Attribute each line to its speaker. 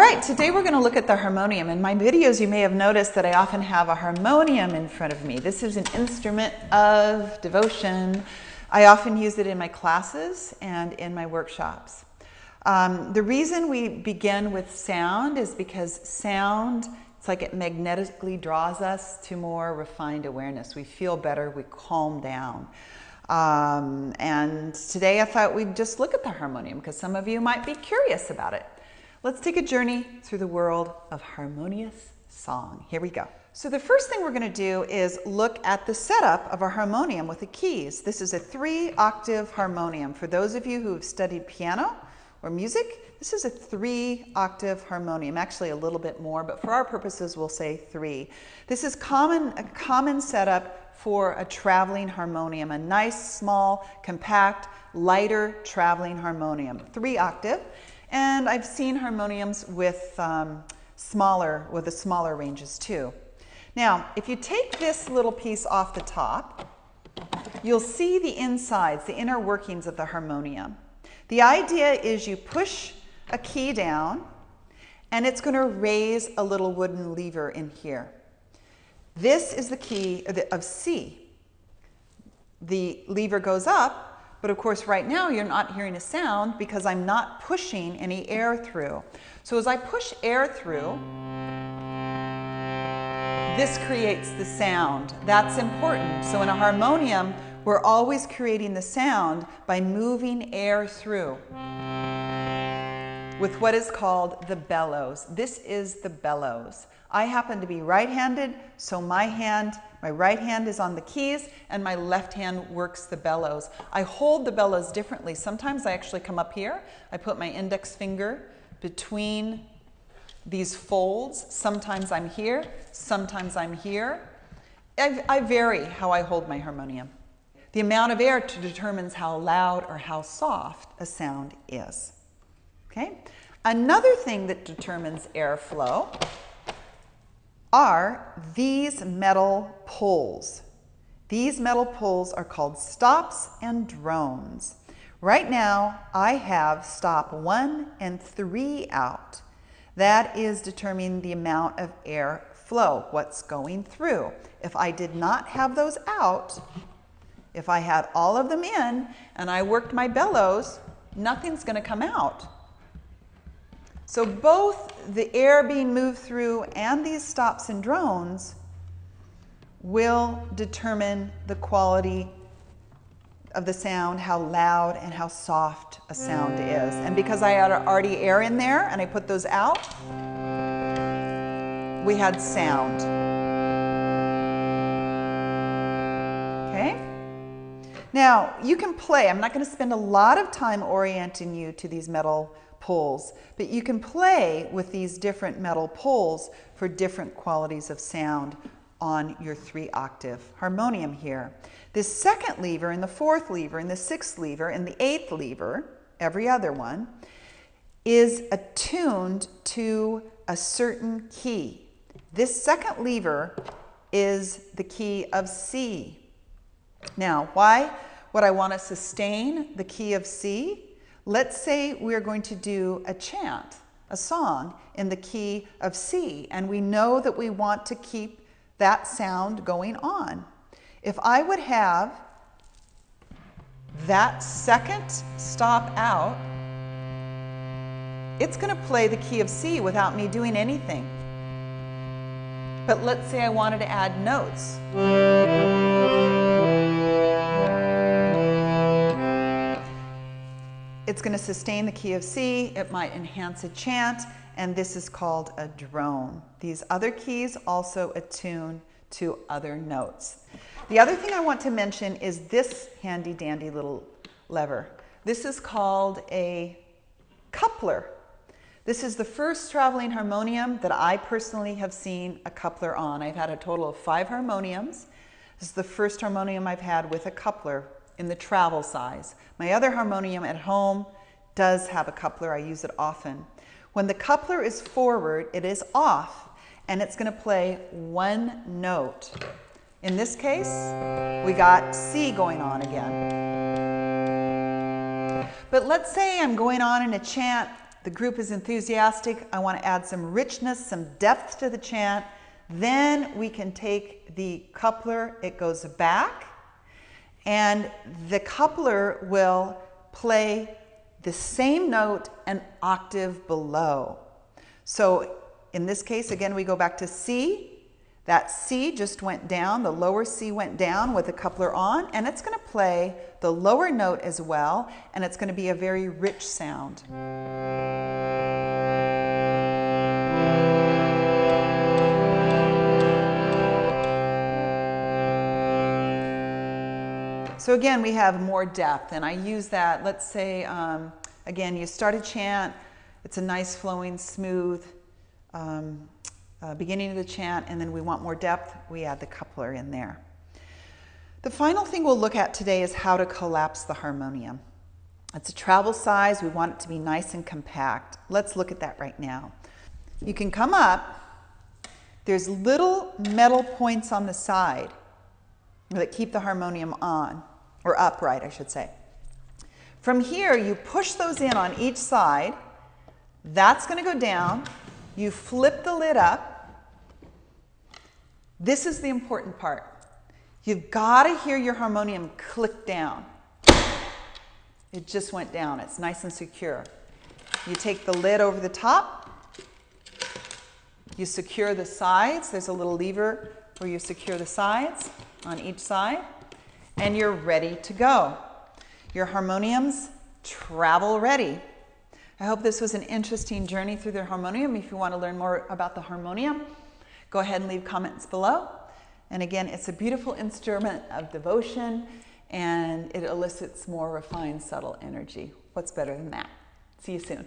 Speaker 1: right, today we're going to look at the harmonium. In my videos, you may have noticed that I often have a harmonium in front of me. This is an instrument of devotion. I often use it in my classes and in my workshops. The reason we begin with sound is because sound, it's like it magnetically draws us to more refined awareness. We feel better, we calm down. And today I thought we'd just look at the harmonium because some of you might be curious about it. Let's take a journey through the world of harmonious song. Here we go. So the first thing we're going to do is look at the setup of a harmonium with the keys. This is a 3-octave harmonium. For those of you who've studied piano or music, this is a 3-octave harmonium, actually a little bit more, but for our purposes we'll say 3. This is a common setup for a traveling harmonium, a nice, small, compact, lighter traveling harmonium, 3-octave. And I've seen harmoniums with smaller ranges too. Now, if you take this little piece off the top, you'll see the insides, the inner workings of the harmonium. The idea is you push a key down and it's going to raise a little wooden lever in here. This is the key of C. The lever goes up, but of course right now you're not hearing a sound because I'm not pushing any air through. So as I push air through, this creates the sound. That's important. So in a harmonium, we're always creating the sound by moving air through with what is called the bellows. This is the bellows. I happen to be right-handed, so my right hand is on the keys and my left hand works the bellows. I hold the bellows differently. Sometimes I actually come up here. I put my index finger between these folds. Sometimes I'm here, sometimes I'm here. I vary how I hold my harmonium. The amount of air determines how loud or how soft a sound is. Okay? Another thing that determines airflow are these metal poles. These metal poles are called stops and drones. Right now, I have stop 1 and 3 out. That is determining the amount of air flow, what's going through. If I did not have those out, if I had all of them in and I worked my bellows, nothing's going to come out. So both the air being moved through and these stops and drones will determine the quality of the sound, how loud and how soft a sound is. And because I had already air in there and I put those out, we had sound. Okay? Now, you can play. I'm not going to spend a lot of time orienting you to these metal poles, but you can play with these different metal poles for different qualities of sound on your 3-octave harmonium here. This second lever and the 4th lever and the 6th lever and the 8th lever, every other one, is attuned to a certain key. This second lever is the key of C. Now, why would I want to sustain the key of C? Let's say we're going to do a chant, a song in the key of C, and we know that we want to keep that sound going on. If I would have that second stop out, it's going to play the key of C without me doing anything. But let's say I wanted to add notes. It's going to sustain the key of C, it might enhance a chant, and this is called a drone. These other keys also attune to other notes. The other thing I want to mention is this handy dandy little lever. This is called a coupler. This is the first traveling harmonium that I personally have seen a coupler on. I've had a total of 5 harmoniums. This is the first harmonium I've had with a coupler in the travel size. My other harmonium at home does have a coupler. I use it often. When the coupler is forward, it is off, and it's going to play one note. In this case, we got C going on again. But let's say I'm going on in a chant The group is enthusiastic. I want to add some richness, some depth to the chant. Then we can take the coupler, it goes back, and the coupler will play the same note an octave below. So in this case, again, we go back to C. That C just went down, the lower C went down with the coupler on, and it's going to play the lower note as well, and it's going to be a very rich sound. So again, we have more depth, and I use that. Let's say, again, you start a chant, it's a nice flowing, smooth beginning of the chant, and then we want more depth, we add the coupler in there. The final thing we'll look at today is how to collapse the harmonium. It's a travel size, we want it to be nice and compact. Let's look at that right now. You can come up, there's little metal points on the side that keep the harmonium on, or upright, I should say. From here, you push those in on each side. That's going to go down. You flip the lid up. This is the important part. You've got to hear your harmonium click down. It just went down. It's nice and secure. You take the lid over the top. You secure the sides. There's a little lever where you secure the sides on each side, and you're ready to go. Your harmonium's travel ready. I hope this was an interesting journey through the harmonium. If you want to learn more about the harmonium, go ahead and leave comments below. And again, it's a beautiful instrument of devotion, and it elicits more refined, subtle energy. What's better than that? See you soon.